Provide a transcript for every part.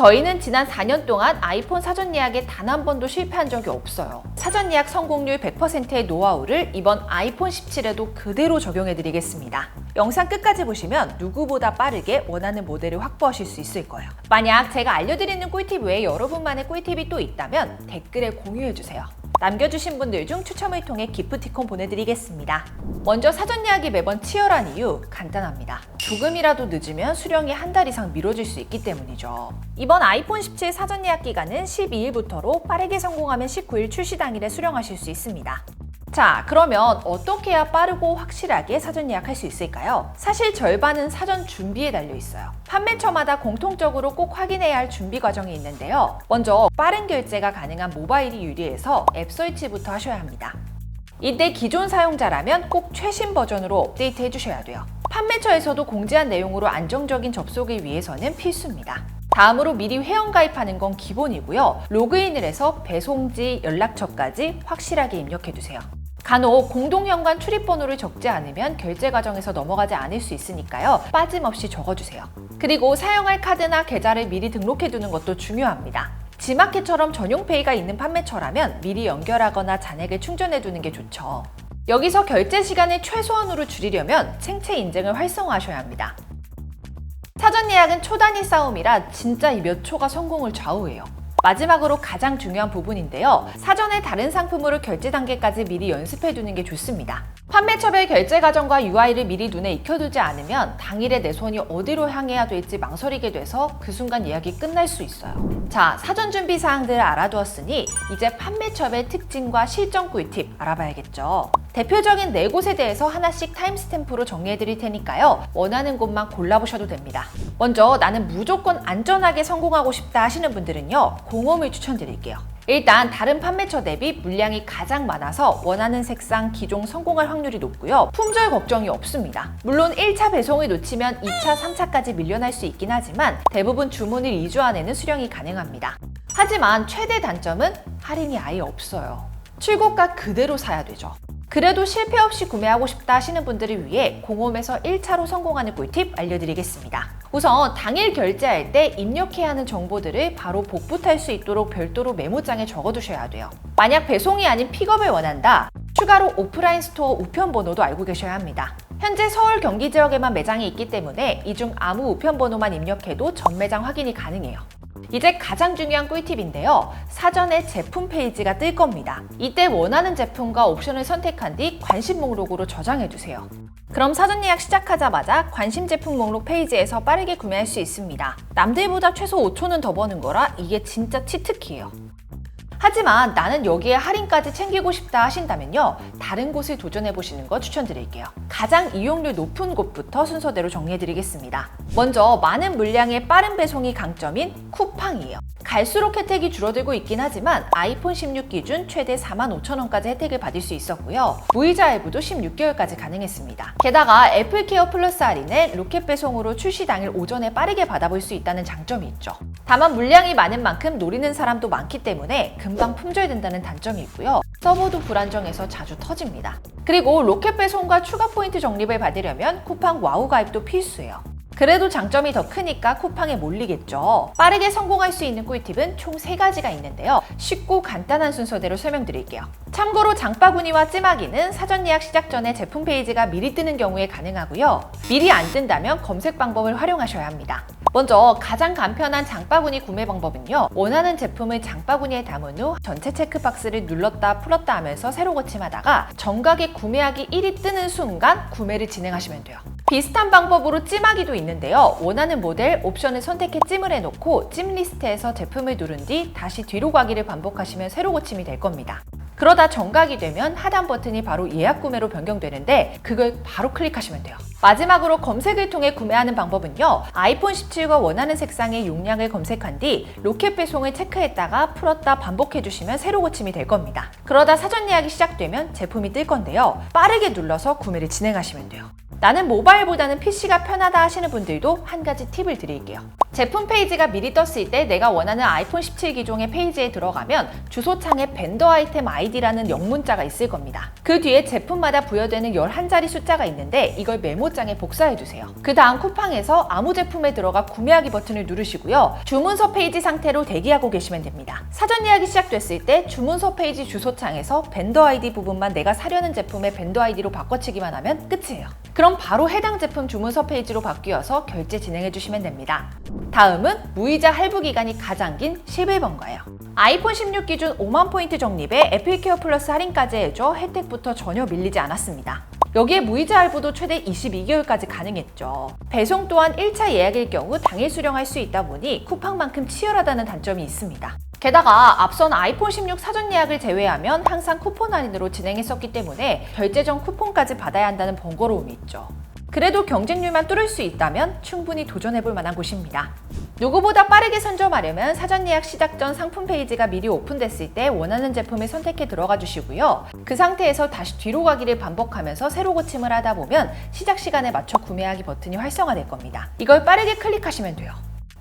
저희는 지난 4년 동안 아이폰 사전 예약에 단 한 번도 실패한 적이 없어요. 사전 예약 성공률 100%의 노하우를 이번 아이폰 17에도 그대로 적용해 드리겠습니다. 영상 끝까지 보시면 누구보다 빠르게 원하는 모델을 확보하실 수 있을 거예요. 만약 제가 알려드리는 꿀팁 외에 여러분만의 꿀팁이 또 있다면 댓글에 공유해 주세요. 남겨주신 분들 중 추첨을 통해 기프티콘 보내드리겠습니다. 먼저 사전 예약이 매번 치열한 이유 간단합니다. 조금이라도 늦으면 수령이 한 달 이상 미뤄질 수 있기 때문이죠. 이번 아이폰 17 사전 예약 기간은 12일부터로 빠르게 성공하면 19일 출시 당일에 수령하실 수 있습니다. 자, 그러면 어떻게 해야 빠르고 확실하게 사전 예약할 수 있을까요? 사실 절반은 사전 준비에 달려 있어요. 판매처마다 공통적으로 꼭 확인해야 할 준비 과정이 있는데요. 먼저 빠른 결제가 가능한 모바일이 유리해서 앱 설치부터 하셔야 합니다. 이때 기존 사용자라면 꼭 최신 버전으로 업데이트 해주셔야 돼요. 판매처에서도 공지한 내용으로 안정적인 접속을 위해서는 필수입니다. 다음으로 미리 회원가입하는 건 기본이고요. 로그인을 해서 배송지, 연락처까지 확실하게 입력해두세요. 간혹 공동현관 출입번호를 적지 않으면 결제 과정에서 넘어가지 않을 수 있으니까요. 빠짐없이 적어주세요. 그리고 사용할 카드나 계좌를 미리 등록해두는 것도 중요합니다. 지마켓처럼 전용 페이가 있는 판매처라면 미리 연결하거나 잔액을 충전해두는 게 좋죠. 여기서 결제 시간을 최소한으로 줄이려면 생체 인증을 활성화하셔야 합니다. 사전 예약은 초단위 싸움이라 진짜 이 몇 초가 성공을 좌우해요. 마지막으로 가장 중요한 부분인데요. 사전에 다른 상품으로 결제 단계까지 미리 연습해두는 게 좋습니다. 판매처별 결제 과정과 UI를 미리 눈에 익혀두지 않으면 당일에 내 손이 어디로 향해야 될지 망설이게 돼서 그 순간 예약이 끝날 수 있어요. 자, 사전 준비 사항들을 알아두었으니 이제 판매처별 특징과 실전 꿀팁 알아봐야겠죠. 대표적인 4곳에 대해서 하나씩 타임스탬프로 정리해드릴 테니까요. 원하는 곳만 골라보셔도 됩니다. 먼저 나는 무조건 안전하게 성공하고 싶다 하시는 분들은요. 공홈을 추천드릴게요. 일단 다른 판매처 대비 물량이 가장 많아서 원하는 색상, 기종 성공할 확률이 높고요. 품절 걱정이 없습니다. 물론 1차 배송을 놓치면 2차, 3차까지 밀려날 수 있긴 하지만 대부분 주문일 2주 안에는 수령이 가능합니다. 하지만 최대 단점은 할인이 아예 없어요. 출고가 그대로 사야 되죠. 그래도 실패 없이 구매하고 싶다 하시는 분들을 위해 공홈에서 1차로 성공하는 꿀팁 알려드리겠습니다. 우선 당일 결제할 때 입력해야 하는 정보들을 바로 복붙할 수 있도록 별도로 메모장에 적어두셔야 돼요. 만약 배송이 아닌 픽업을 원한다, 추가로 오프라인 스토어 우편번호도 알고 계셔야 합니다. 현재 서울, 경기 지역에만 매장이 있기 때문에 이 중 아무 우편번호만 입력해도 전 매장 확인이 가능해요. 이제 가장 중요한 꿀팁인데요. 사전에 제품 페이지가 뜰 겁니다. 이때 원하는 제품과 옵션을 선택한 뒤 관심 목록으로 저장해주세요. 그럼 사전 예약 시작하자마자 관심 제품 목록 페이지에서 빠르게 구매할 수 있습니다. 남들보다 최소 5초는 더 버는 거라 이게 진짜 치트키예요. 하지만 나는 여기에 할인까지 챙기고 싶다 하신다면요. 다른 곳을 도전해보시는 거 추천드릴게요. 가장 이용률 높은 곳부터 순서대로 정리해드리겠습니다. 먼저 많은 물량의 빠른 배송이 강점인 쿠팡이에요. 갈수록 혜택이 줄어들고 있긴 하지만 아이폰 16 기준 최대 45,000원까지 혜택을 받을 수 있었고요. 무이자 할부도 16개월까지 가능했습니다. 게다가 애플케어 플러스 할인에 로켓 배송으로 출시 당일 오전에 빠르게 받아볼 수 있다는 장점이 있죠. 다만 물량이 많은 만큼 노리는 사람도 많기 때문에 금방 품절된다는 단점이 있고요. 서버도 불안정해서 자주 터집니다. 그리고 로켓 배송과 추가 포인트 적립을 받으려면 쿠팡 와우 가입도 필수예요. 그래도 장점이 더 크니까 쿠팡에 몰리겠죠. 빠르게 성공할 수 있는 꿀팁은 총 3가지가 있는데요. 쉽고 간단한 순서대로 설명드릴게요. 참고로 장바구니와 찌마기는 사전 예약 시작 전에 제품 페이지가 미리 뜨는 경우에 가능하고요. 미리 안 뜬다면 검색 방법을 활용하셔야 합니다. 먼저 가장 간편한 장바구니 구매 방법은요. 원하는 제품을 장바구니에 담은 후 전체 체크박스를 눌렀다 풀었다 하면서 세로 고침하다가 정각에 구매하기 1이 뜨는 순간 구매를 진행하시면 돼요. 비슷한 방법으로 찜하기도 있는데요. 원하는 모델, 옵션을 선택해 찜을 해놓고 찜 리스트에서 제품을 누른 뒤 다시 뒤로 가기를 반복하시면 세로 고침이 될 겁니다. 그러다 정각이 되면 하단 버튼이 바로 예약 구매로 변경되는데 그걸 바로 클릭하시면 돼요. 마지막으로 검색을 통해 구매하는 방법은요. 아이폰 17과 원하는 색상의 용량을 검색한 뒤 로켓 배송을 체크했다가 풀었다 반복해주시면 세로 고침이 될 겁니다. 그러다 사전 예약이 시작되면 제품이 뜰 건데요. 빠르게 눌러서 구매를 진행하시면 돼요. 나는 모바일보다는 PC가 편하다 하시는 분들도 한 가지 팁을 드릴게요. 제품 페이지가 미리 떴을 때 내가 원하는 아이폰 17 기종의 페이지에 들어가면 주소창에 벤더 아이템 아이디 ID라는 영문자가 있을 겁니다. 그 뒤에 제품마다 부여되는 11자리 숫자가 있는데 이걸 메모장에 복사해두세요. 그 다음 쿠팡에서 아무 제품에 들어가 구매하기 버튼을 누르시고요. 주문서 페이지 상태로 대기하고 계시면 됩니다. 사전 예약이 시작됐을 때 주문서 페이지 주소창에서 벤더 아이디 부분만 내가 사려는 제품의 벤더 아이디로 바꿔치기만 하면 끝이에요. 그럼 바로 해당 제품 주문서 페이지로 바뀌어서 결제 진행해 주시면 됩니다. 다음은 무이자 할부 기간이 가장 긴 11번가예요. 아이폰 16 기준 5만 포인트 적립에 애플케어 플러스 할인까지 해줘 혜택부터 전혀 밀리지 않았습니다. 여기에 무이자 할부도 최대 22개월까지 가능했죠. 배송 또한 1차 예약일 경우 당일 수령할 수 있다 보니 쿠팡만큼 치열하다는 단점이 있습니다. 게다가 앞선 아이폰 16 사전 예약을 제외하면 항상 쿠폰 할인으로 진행했었기 때문에 결제 전 쿠폰까지 받아야 한다는 번거로움이 있죠. 그래도 경쟁률만 뚫을 수 있다면 충분히 도전해볼 만한 곳입니다. 누구보다 빠르게 선점하려면 사전 예약 시작 전 상품 페이지가 미리 오픈됐을 때 원하는 제품을 선택해 들어가 주시고요. 그 상태에서 다시 뒤로 가기를 반복하면서 새로 고침을 하다 보면 시작 시간에 맞춰 구매하기 버튼이 활성화될 겁니다. 이걸 빠르게 클릭하시면 돼요.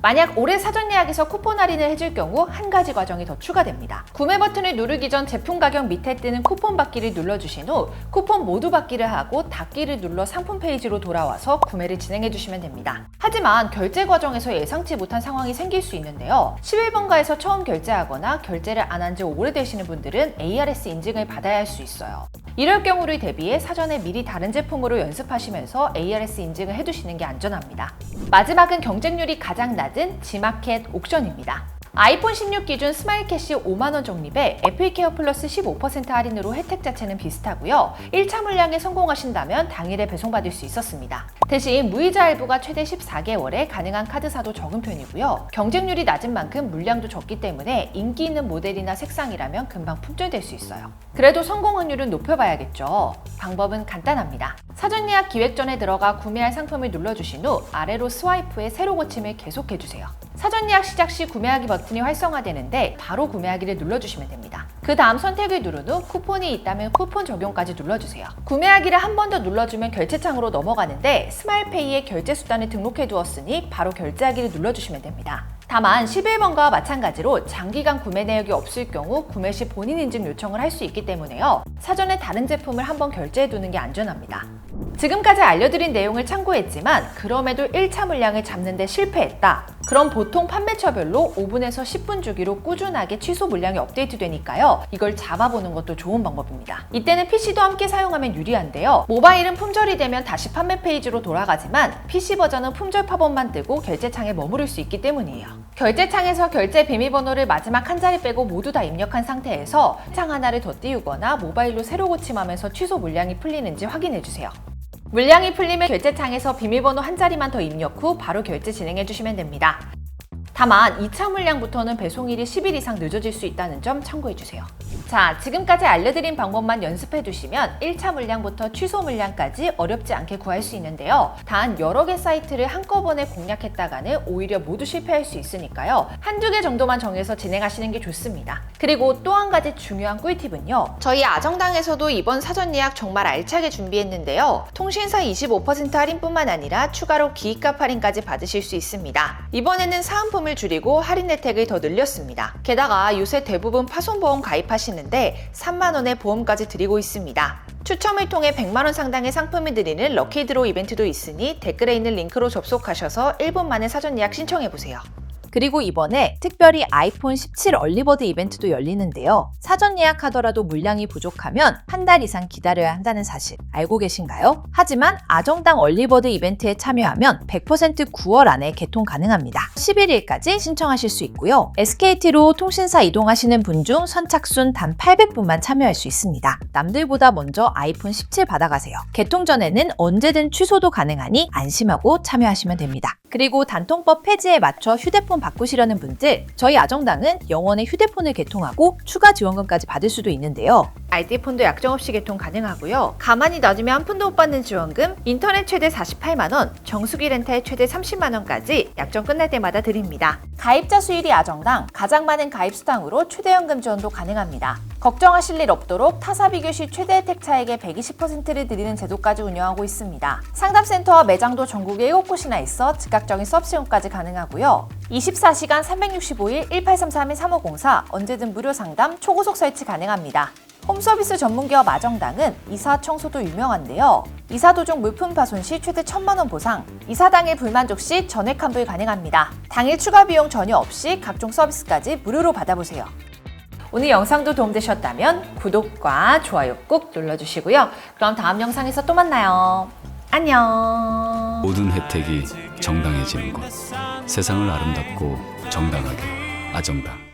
만약 올해 사전 예약에서 쿠폰 할인을 해줄 경우 한 가지 과정이 더 추가됩니다. 구매 버튼을 누르기 전 제품 가격 밑에 뜨는 쿠폰 받기를 눌러주신 후 쿠폰 모두 받기를 하고 닫기를 눌러 상품 페이지로 돌아와서 구매를 진행해 주시면 됩니다. 하지만 결제 과정에서 예상치 못한 상황이 생길 수 있는데요. 11번가에서 처음 결제하거나 결제를 안 한 지 오래되시는 분들은 ARS 인증을 받아야 할 수 있어요. 이럴 경우를 대비해 사전에 미리 다른 제품으로 연습하시면서 ARS 인증을 해두시는 게 안전합니다. 마지막은 경쟁률이 가장 낮은 G마켓 옥션입니다. 아이폰 16 기준 스마일 캐시 5만원 적립에 애플케어 플러스 15% 할인으로 혜택 자체는 비슷하고요. 1차 물량에 성공하신다면 당일에 배송받을 수 있었습니다. 대신 무이자 할부가 최대 14개월에 가능한 카드사도 적은 편이고요. 경쟁률이 낮은 만큼 물량도 적기 때문에 인기 있는 모델이나 색상이라면 금방 품절될 수 있어요. 그래도 성공 확률은 높여봐야겠죠. 방법은 간단합니다. 사전 예약 기획전에 들어가 구매할 상품을 눌러주신 후 아래로 스와이프해 새로 고침을 계속해주세요. 사전 예약 시작 시 구매하기 버튼이 활성화되는데 바로 구매하기를 눌러주시면 됩니다. 그 다음 선택을 누른 후 쿠폰이 있다면 쿠폰 적용까지 눌러주세요. 구매하기를 한 번 더 눌러주면 결제창으로 넘어가는데 스마일페이에 결제 수단을 등록해 두었으니 바로 결제하기를 눌러주시면 됩니다. 다만 11번가와 마찬가지로 장기간 구매 내역이 없을 경우 구매 시 본인 인증 요청을 할 수 있기 때문에요. 사전에 다른 제품을 한번 결제해 두는 게 안전합니다. 지금까지 알려드린 내용을 참고했지만 그럼에도 1차 물량을 잡는 데 실패했다. 그럼 보통 판매처별로 5분에서 10분 주기로 꾸준하게 취소 물량이 업데이트 되니까요. 이걸 잡아보는 것도 좋은 방법입니다. 이때는 PC도 함께 사용하면 유리한데요. 모바일은 품절이 되면 다시 판매 페이지로 돌아가지만 PC 버전은 품절 팝업만 뜨고 결제창에 머무를 수 있기 때문이에요. 결제창에서 결제 비밀번호를 마지막 한 자리 빼고 모두 다 입력한 상태에서 창 하나를 더 띄우거나 모바일로 새로 고침하면서 취소 물량이 풀리는지 확인해주세요. 물량이 풀리면 결제창에서 비밀번호 한 자리만 더 입력 후 바로 결제 진행해 주시면 됩니다. 다만 2차 물량부터는 배송일이 10일 이상 늦어질 수 있다는 점 참고해 주세요. 자, 지금까지 알려드린 방법만 연습해 두시면 1차 물량부터 취소 물량까지 어렵지 않게 구할 수 있는데요. 단 여러 개 사이트를 한꺼번에 공략했다가는 오히려 모두 실패할 수 있으니까요. 한두 개 정도만 정해서 진행하시는 게 좋습니다. 그리고 또 한 가지 중요한 꿀팁은요. 저희 아정당에서도 이번 사전 예약 정말 알차게 준비했는데요. 통신사 25% 할인뿐만 아니라 추가로 기입값 할인까지 받으실 수 있습니다. 이번에는 사은품을 줄이고 할인 혜택을 더 늘렸습니다. 게다가 요새 대부분 파손보험 가입하시는데 3만원의 보험까지 드리고 있습니다. 추첨을 통해 100만원 상당의 상품을 드리는 럭키드로우 이벤트도 있으니 댓글에 있는 링크로 접속하셔서 1분 만에 사전 예약 신청해보세요. 그리고 이번에 특별히 아이폰 17 얼리버드 이벤트도 열리는데요. 사전 예약하더라도 물량이 부족하면 한 달 이상 기다려야 한다는 사실 알고 계신가요? 하지만 아정당 얼리버드 이벤트에 참여하면 100% 9월 안에 개통 가능합니다. 11일까지 신청하실 수 있고요. SKT로 통신사 이동하시는 분 중 선착순 단 800분만 참여할 수 있습니다. 남들보다 먼저 아이폰 17 받아가세요. 개통 전에는 언제든 취소도 가능하니 안심하고 참여하시면 됩니다. 그리고 단통법 폐지에 맞춰 휴대폰 바꾸시려는 분들, 저희 아정당은 영원의 휴대폰을 개통하고 추가 지원금까지 받을 수도 있는데요. 알뜰폰도 약정 없이 개통 가능하고요. 가만히 놔두면 한 푼도 못 받는 지원금, 인터넷 최대 48만원, 정수기 렌탈 최대 30만원까지 약정 끝날 때마다 드립니다. 가입자 수율이 아정당 가장 많은 가입 수당으로 최대연금 지원도 가능합니다. 걱정하실 일 없도록 타사 비교 시 최대 혜택 차액의 120%를 드리는 제도까지 운영하고 있습니다. 상담센터와 매장도 전국에 7곳이나 있어 즉각적인 서비스용까지 가능하고요. 24시간 365일 1833-3504 언제든 무료 상담, 초고속 설치 가능합니다. 홈서비스 전문기업 아정당은 이사 청소도 유명한데요. 이사 도중 물품 파손 시 최대 1,000만 원 보상, 이사당일 불만족 시 전액 환불 가능합니다. 당일 추가 비용 전혀 없이 각종 서비스까지 무료로 받아보세요. 오늘 영상도 도움되셨다면 구독과 좋아요 꾹 눌러주시고요. 그럼 다음 영상에서 또 만나요. 안녕. 모든 혜택이 정당해지는 것. 세상을 아름답고 정당하게 아정당.